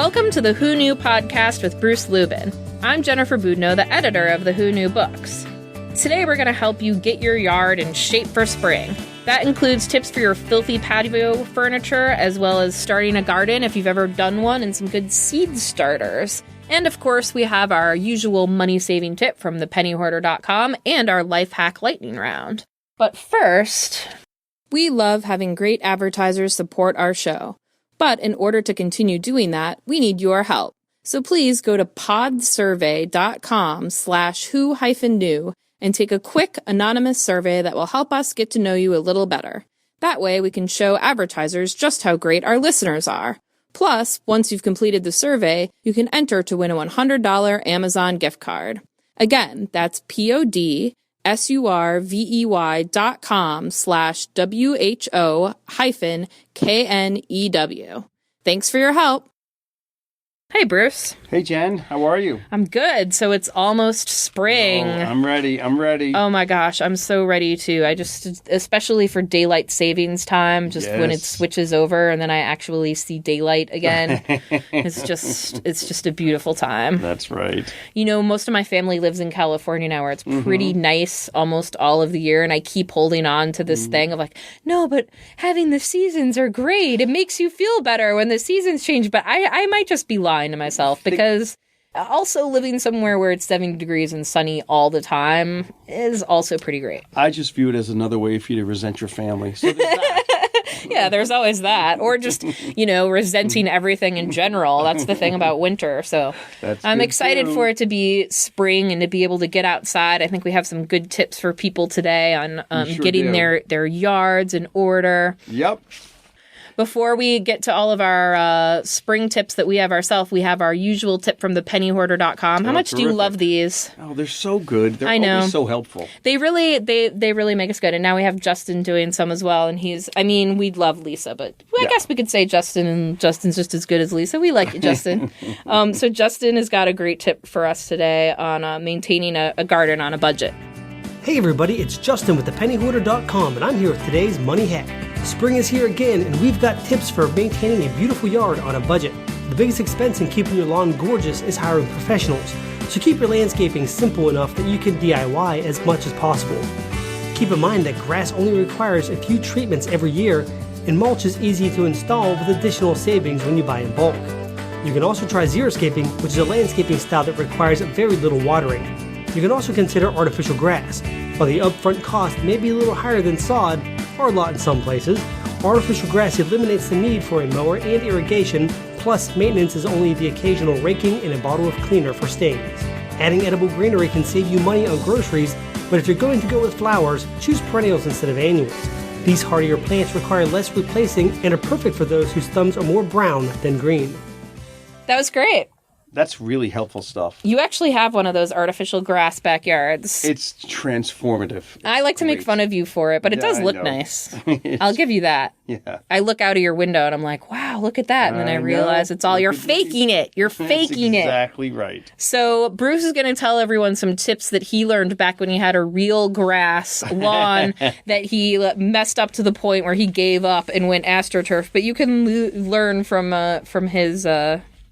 Welcome to the Who Knew podcast with Bruce Lubin. I'm Jennifer Boudneau, the editor of the Who Knew books. Today we're going to help you get your yard in shape for spring. That includes tips for your filthy patio furniture, as well as starting a garden if you've ever done one, and some good seed starters. And of course, we have our usual money-saving tip from thepennyhoarder.com and our life hack lightning round. But first, we love having great advertisers support our show. But in order to continue doing that, we need your help. So please go to podsurvey.com/who-knew and take a quick anonymous survey that will help us get to know you a little better. That way we can show advertisers just how great our listeners are. Plus, once you've completed the survey, you can enter to win a $100 Amazon gift card. Again, that's podsurvey.com/WHO-KNEW. Thanks for your help. Hey, Bruce. Hey, Jen. How are you? I'm good. So it's almost spring. Oh, I'm ready. Oh my gosh, I'm so ready too. Especially for daylight savings time, when it switches over and then I actually see daylight again. It's just a beautiful time. That's right. You know, most of my family lives in California now, where it's pretty nice almost all of the year, and I keep holding on to this thing of like, no, but having the seasons are great. It makes you feel better when the seasons change, but I might just be lying to myself, because also living somewhere where it's 70 degrees and sunny all the time is also pretty great. I just view it as another way for you to resent your family. So there's that. Yeah, there's always that. Or just, resenting everything in general. That's the thing about winter. So I'm excited for it to be spring and to be able to get outside. I think we have some good tips for people today on getting their yards in order. Yep. Before we get to all of our spring tips that we have ourselves, we have our usual tip from thepennyhoarder.com. How much do you love these? Oh, they're so good. They're always so helpful. They really make us good. And now we have Justin doing some as well. And we'd love Lisa, but I guess we could say Justin, and Justin's just as good as Lisa. We like you, Justin. So Justin has got a great tip for us today on maintaining a garden on a budget. Hey everybody, it's Justin with thepennyhoarder.com, and I'm here with today's money hack. Spring is here again, and we've got tips for maintaining a beautiful yard on a budget. The biggest expense in keeping your lawn gorgeous is hiring professionals, so keep your landscaping simple enough that you can DIY as much as possible. Keep in mind that grass only requires a few treatments every year, and mulch is easy to install with additional savings when you buy in bulk. You can also try xeriscaping, which is a landscaping style that requires very little watering. You can also consider artificial grass. While the upfront cost may be a little higher than sod, or a lot in some places, artificial grass eliminates the need for a mower and irrigation, plus maintenance is only the occasional raking and a bottle of cleaner for stains. Adding edible greenery can save you money on groceries, but if you're going to go with flowers, choose perennials instead of annuals. These hardier plants require less replacing and are perfect for those whose thumbs are more brown than green. That was great. That's really helpful stuff. You actually have one of those artificial grass backyards. It's transformative. I like to make fun of you for it, but it does look nice. I'll give you that. Yeah. I look out of your window and I'm like, wow, look at that. And then I realize it's all, you're faking it. You're faking it. Exactly right. So Bruce is going to tell everyone some tips that he learned back when he had a real grass lawn that he messed up to the point where he gave up and went AstroTurf. But you can learn from his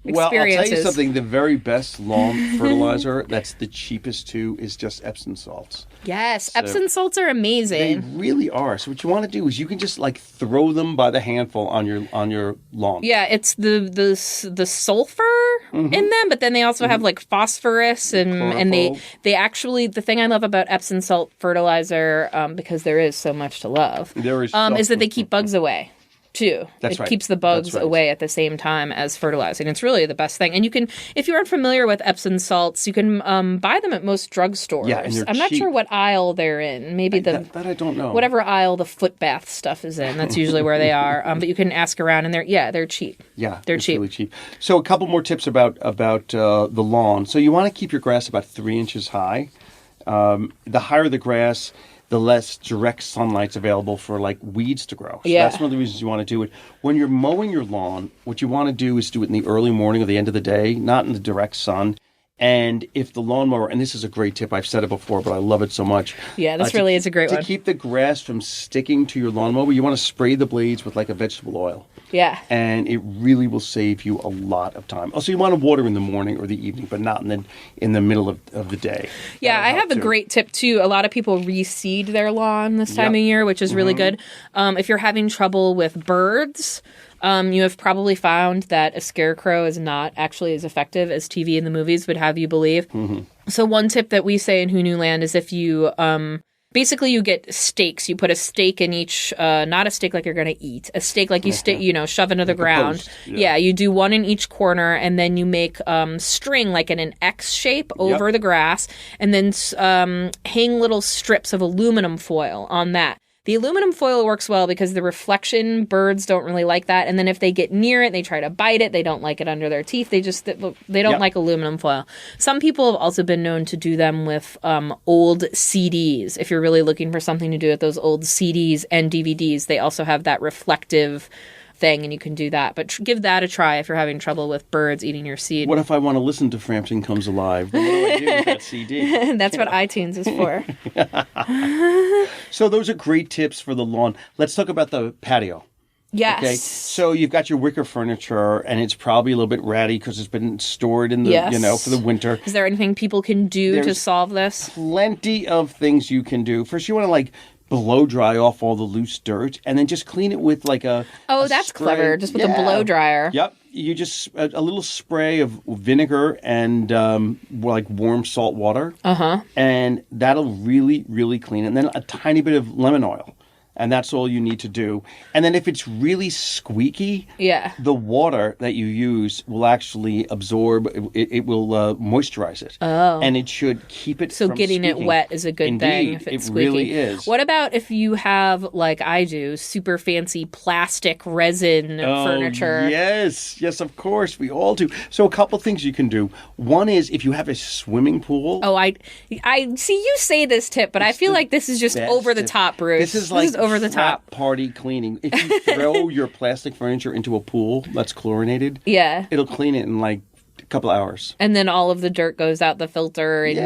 Well, I'll tell you something. The very best lawn fertilizer that's the cheapest too is just Epsom salts. Yes, so Epsom salts are amazing. They really are. So what you want to do is you can just throw them by the handful on your lawn. Yeah, it's the sulfur in them, but then they also have phosphorus and they actually, the thing I love about Epsom salt fertilizer, because there is so much to love, is that they keep bugs away. Too. It keeps the bugs away at the same time as fertilizing. It's really the best thing. And you can, if you aren't familiar with Epsom salts, you can buy them at most drugstores. Yeah, and they're I'm not sure what aisle they're in. Maybe that I don't know. Whatever aisle the foot bath stuff is in. That's usually where they are. But you can ask around, and they're cheap. Yeah, they're cheap. Really cheap. So a couple more tips about the lawn. So you want to keep your grass about 3 inches high. The higher the grass, the less direct sunlight's available for weeds to grow. So that's one of the reasons you want to do it. When you're mowing your lawn, what you want to do is do it in the early morning or the end of the day, not in the direct sun. And if the lawnmower, and this is a great tip, I've said it before, but I love it so much. Yeah, this really is a great one. To keep the grass from sticking to your lawnmower, you want to spray the blades with a vegetable oil. Yeah. And it really will save you a lot of time. Also, you want to water in the morning or the evening, but not in the middle of the day. Yeah, That'll I have help a great tip too. A lot of people reseed their lawn this time of year, which is really good. If you're having trouble with birds, you have probably found that a scarecrow is not actually as effective as TV and the movies would have you believe. So one tip that we say in Who Knew Land is if you basically you get stakes. You put a stake in each, not a stake like you're going to eat, a stake like you shove into the ground. post, Yeah, you do one in each corner, and then you make string like in an X shape over the grass, and then hang little strips of aluminum foil on that. The aluminum foil works well because the reflection, birds don't really like that. And then if they get near it, they try to bite it. They don't like it under their teeth. They don't like aluminum foil. Some people have also been known to do them with old CDs. If you're really looking for something to do with those old CDs and DVDs, they also have that reflective thing, and you can do that. But give that a try if you're having trouble with birds eating your seed. What if I want to listen to Frampton Comes Alive? What do I do with that CD? That's what iTunes is for. So those are great tips for the lawn. Let's talk about the patio. Yes. Okay, so you've got your wicker furniture, and it's probably a little bit ratty because it's been stored in the, for the winter. Is there anything people can do to solve this? Plenty of things you can do. First, you want to blow dry off all the loose dirt, and then just clean it with that's spray. Clever. Just with a blow dryer. Yep. You just a little spray of vinegar and warm salt water. And that'll really, really clean it. And then a tiny bit of lemon oil. And that's all you need to do. And then if it's really squeaky, the water that you use will actually absorb. It will moisturize it. Oh. And it should keep it from getting squeaking. It wet is a good thing if it's squeaky. It really is. What about if you have, like I do, super fancy plastic resin furniture? Yes, of course. We all do. So a couple things you can do. One is if you have a swimming pool. Oh, I see you say this tip, but I feel like this is just over the top, Bruce. This is over the top party cleaning. If you throw your plastic furniture into a pool that's chlorinated, it'll clean it in a couple hours. And then all of the dirt goes out the filter, and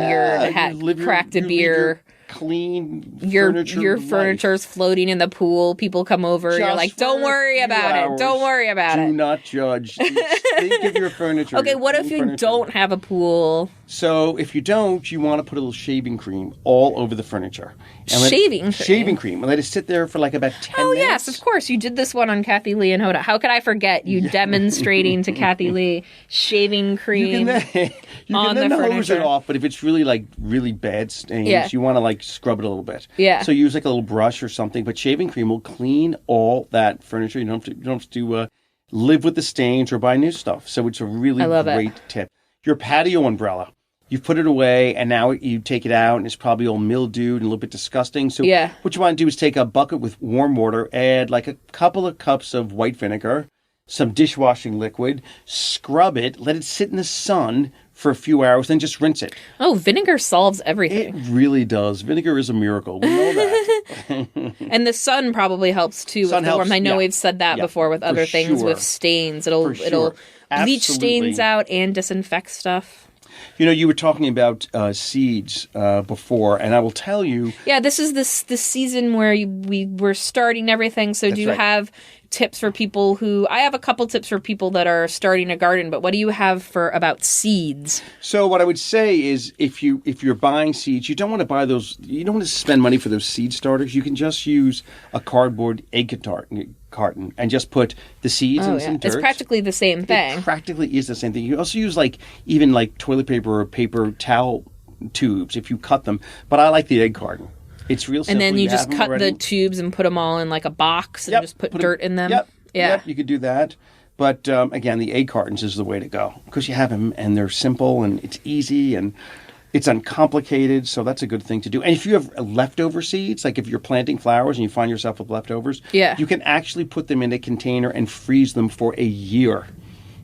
you cracked a beer. Clean your furniture's floating in the pool. People come over. You're like, don't worry about it. Don't worry about it. Do not judge. Think of your furniture. Okay, what if you don't have a pool? So if you don't, you want to put a little shaving cream all over the furniture. Shaving cream. Let it sit there for about 10 minutes. Oh, yes, of course. You did this one on Kathy Lee and Hoda. How could I forget you demonstrating to Kathy Lee shaving cream you can then hose it off, but if it's really really bad stains, you want to scrub it a little bit. Yeah. So use a little brush or something, but shaving cream will clean all that furniture. You don't have to live with the stains or buy new stuff. So it's a really great tip. Your patio umbrella. You've put it away, and now you take it out, and it's probably all mildewed and a little bit disgusting. So what you want to do is take a bucket with warm water, add a couple of cups of white vinegar, some dishwashing liquid, scrub it, let it sit in the sun for a few hours, then just rinse it. Oh, vinegar solves everything. It really does. Vinegar is a miracle. We know that. And the sun probably helps too with the warmth. I know we've said that before with other things with stains. It'll bleach stains out and disinfect stuff. You were talking about seeds before, and I will tell you. Yeah, this is the season where we're starting everything. So do you have tips for people I have a couple tips for people that are starting a garden, but what do you have about seeds? So what I would say is if you're buying seeds, you don't want to buy those, you don't want to spend money for those seed starters. You can just use a cardboard egg carton and just put the seeds in some dirt. It's practically the same thing. It practically is the same thing. You also use even toilet paper or paper towel tubes if you cut them, but I like the egg carton. It's real simple. And then you just cut the tubes and put them all in a box and just put dirt in them. Yep, you could do that. But again, the egg cartons is the way to go because you have them and they're simple and it's easy and it's uncomplicated. So that's a good thing to do. And if you have leftover seeds, if you're planting flowers and you find yourself with leftovers, you can actually put them in a container and freeze them for a year.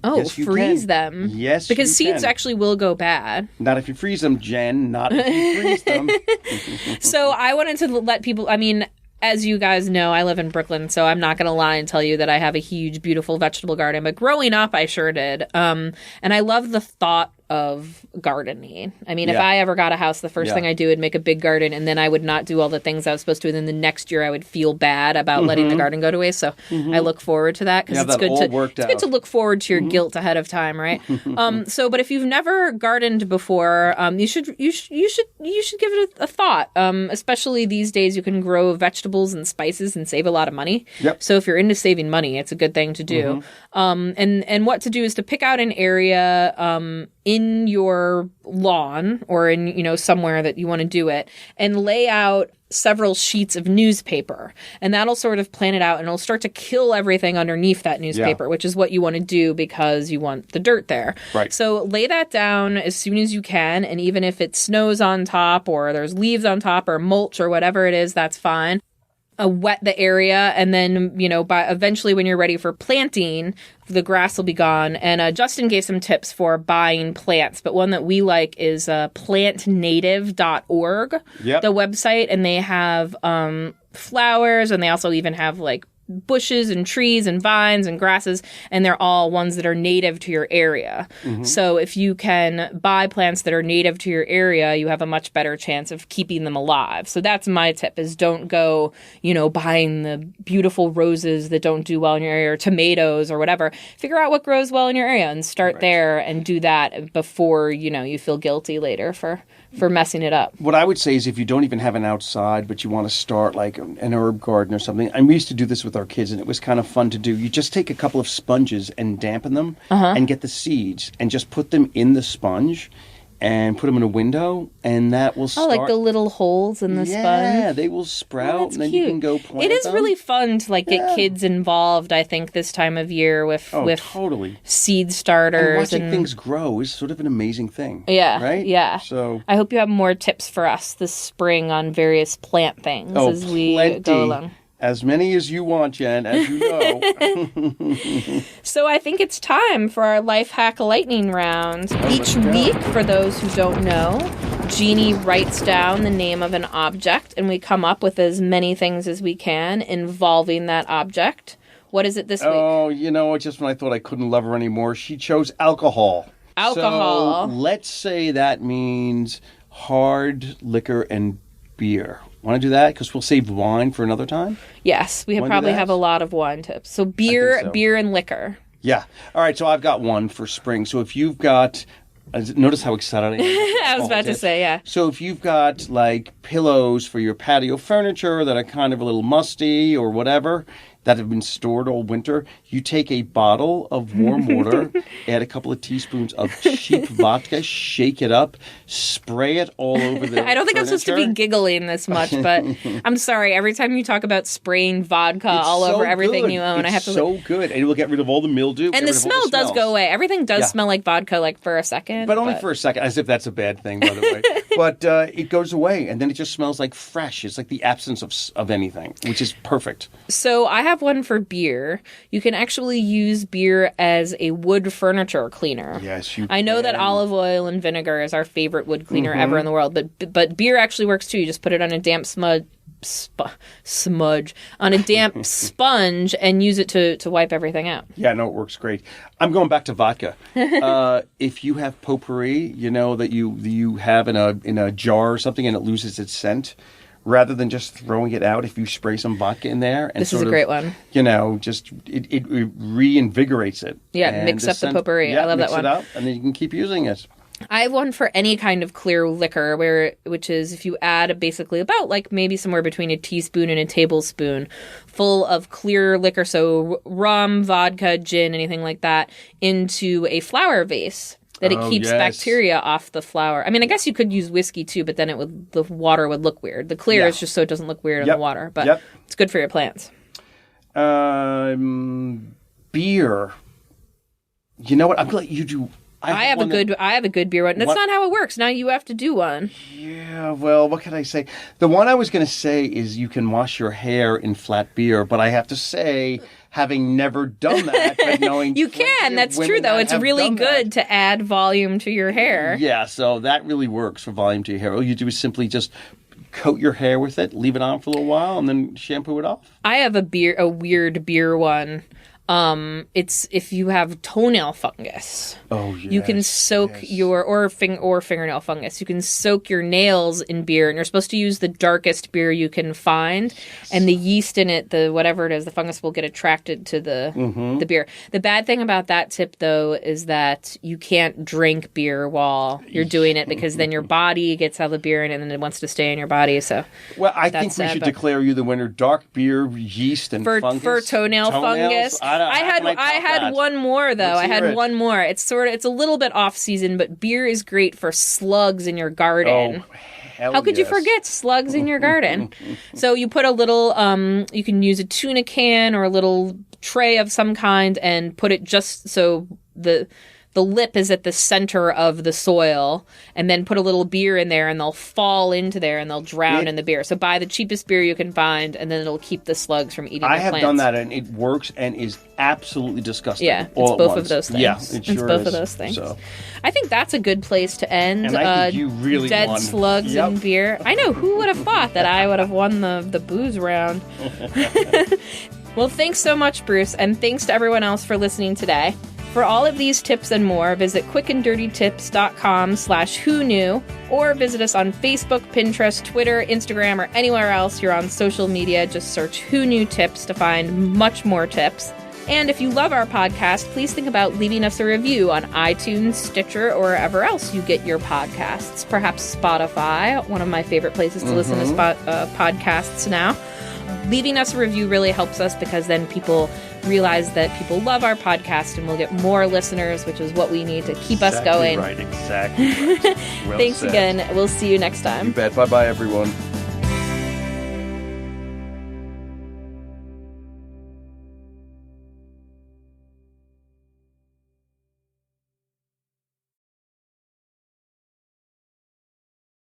Oh, yes, freeze them. Yes, because seeds actually will go bad. Not if you freeze them, Jen. Not if you freeze them. So I wanted to let people, as you guys know, I live in Brooklyn, so I'm not going to lie and tell you that I have a huge, beautiful vegetable garden. But growing up, I sure did. And I love the thought of gardening. I mean, if Yeah. I ever got a house, the first Yeah. thing I do would make a big garden, and then I would not do all the things I was supposed to, and then the next year I would feel bad about letting the garden go to waste. So I look forward to that because Yeah, it's that good all to worked it's good out. to look forward to your guilt ahead of time, right? But if you've never gardened before, you should give it a thought. Especially these days, you can grow vegetables and spices and save a lot of money. Yep. So if you're into saving money, it's a good thing to do. And what to do is to pick out an area in your lawn or in somewhere that you want to do it, and lay out several sheets of newspaper, and that'll sort of plan it out, and it'll start to kill everything underneath that newspaper, which is what you want to do because you want the dirt there. Right. So lay that down as soon as you can, and even if it snows on top or there's leaves on top or mulch or whatever it is, that's fine. Wet the area, and then by eventually when you're ready for planting, the grass will be gone. And Justin gave some tips for buying plants, but one that we like is plantnative.org, Yep. the website, and they have flowers, and they also even have like bushes and trees and vines and grasses, and they're all ones that are native to your area. So if you can buy plants that are native to your area, you have a much better chance of keeping them alive. So that's my tip, is don't go, buying the beautiful roses that don't do well in your area, or tomatoes or whatever. Figure out what grows well in your area and start there and do that before, you feel guilty later for messing it up. What I would say is if you don't even have an outside, but you want to start like an herb garden or something, and we used to do this with our kids, and it was kind of fun to do. You just take a couple of sponges and dampen them and get the seeds and just put them in the sponge and put them in a window, and that will start. Oh, like the little holes in the sponge? Yeah, they will sprout, that's and then cute. you can go plant It is them. really fun to get kids involved, I think, this time of year with totally. seed And starters. watching things grow is sort of an amazing thing. Yeah, Right? yeah. So, I hope you have more tips for us this spring on various plant things as we plenty. go along. As many as you want, Jen, as you know. So I think it's time for our life hack lightning round. Each let's go. week, for those who don't know, Jeannie writes down the name of an object, and we come up with as many things as we can involving that object. What is it this week? Oh, just when I thought I couldn't love her anymore, she chose alcohol. Alcohol. So let's say that means hard liquor and beer. Want to do that? Because we'll save wine for another time? Yes, we Wanna do probably that? have a lot of wine tips. So beer, so. beer and liquor. Yeah. All right, so I've got one for spring. So if you've got... Notice how excited I am. I was about to say, yeah. So if you've got like pillows for your patio furniture that are kind of a little musty or whatever, that have been stored all winter, you take a bottle of warm water, add a couple of teaspoons of cheap vodka, shake it up, spray it all over the I don't think I'm supposed to be furniture. giggling this much, but I'm sorry. Every time you talk about spraying vodka all It's over so everything good. you own, I have to. It's so good, and it will get rid of all the mildew. And the smell does go away. Everything does smell like vodka, for a second. But only for a second, as if that's a bad thing, by the way. But it goes away, and then it just smells like fresh. It's like the absence of anything, which is perfect. So I have one for beer. You can actually use beer as a wood furniture cleaner. Yes, you I know that can. olive oil and vinegar is our favorite wood cleaner ever in the world, but beer actually works too. You just put it on a damp smudge on a damp sponge and use it to wipe everything out. Yeah, no, it works great. I'm going back to vodka. If you have potpourri, that you have in a jar or something, and it loses its scent, rather than just throwing it out, if you spray some vodka in there, and This is a great one. just it reinvigorates it. Yeah, And mix up the scent- potpourri. Yeah, I love that mix one. it up, and then you can keep using it. I have one for any kind of clear liquor, which is if you add basically about maybe somewhere between a teaspoon and a tablespoon full of clear liquor, so rum, vodka, gin, anything like that, into a flower vase. That it keeps bacteria off the flower. I mean, I guess you could use whiskey too, but then the water would look weird. The clear is just so it doesn't look weird in the water, but it's good for your plants. Beer. You know what? I'm glad you do. I have a good beer one. That's not how it works. Now you have to do one. Yeah, well, what can I say? The one I was going to say is you can wash your hair in flat beer, but I have to say, having never done that, but knowing You plenty can. of That's women true, though. that It's have really done good that. to add volume to your hair. Yeah, so that really works for volume to your hair. All you do is simply just coat your hair with it, leave it on for a little while, and then shampoo it off. I have a weird beer one. It's if you have toenail fungus. Oh, yes. You can soak or fingernail fungus. You can soak your nails in beer, and you're supposed to use the darkest beer you can find. And the yeast in it, the whatever it is, the fungus will get attracted to the beer. The bad thing about that tip, though, is that you can't drink beer while you're doing it because then your body gets all the beer in it and it wants to stay in your body. So, well, I think we should declare you the winner. Dark beer, yeast, and fungus for toenail fungus. I had one more though. I had one more. It's a little bit off season, but beer is great for slugs in your garden. Oh, how could you forget slugs in your garden? So you put a little, you can use a tuna can or a little tray of some kind and put it just so the lip is at the center of the soil, and then put a little beer in there and they'll fall into there and they'll drown in the beer. So buy the cheapest beer you can find and then it'll keep the slugs from eating the plants. I have done that and it works and is absolutely disgusting. Yeah, it's both of those things. Yeah, it sure it's both is. Of those things. So. I think that's a good place to end. And I think you really dead won. Slugs in beer. I know, who would have thought that I would have won the booze round? Well, thanks so much, Bruce, and thanks to everyone else for listening today. For all of these tips and more, visit quickanddirtytips.com/who knew, or visit us on Facebook, Pinterest, Twitter, Instagram, or anywhere else you're on social media. Just search Who Knew Tips to find much more tips. And if you love our podcast, please think about leaving us a review on iTunes, Stitcher, or wherever else you get your podcasts. Perhaps Spotify, one of my favorite places to listen to podcasts now. Leaving us a review really helps us because then people realize that people love our podcast and we'll get more listeners, which is what we need to keep us going. Exactly right. Well Thanks said. Again. We'll see you next time. You bet. Bye-bye, everyone.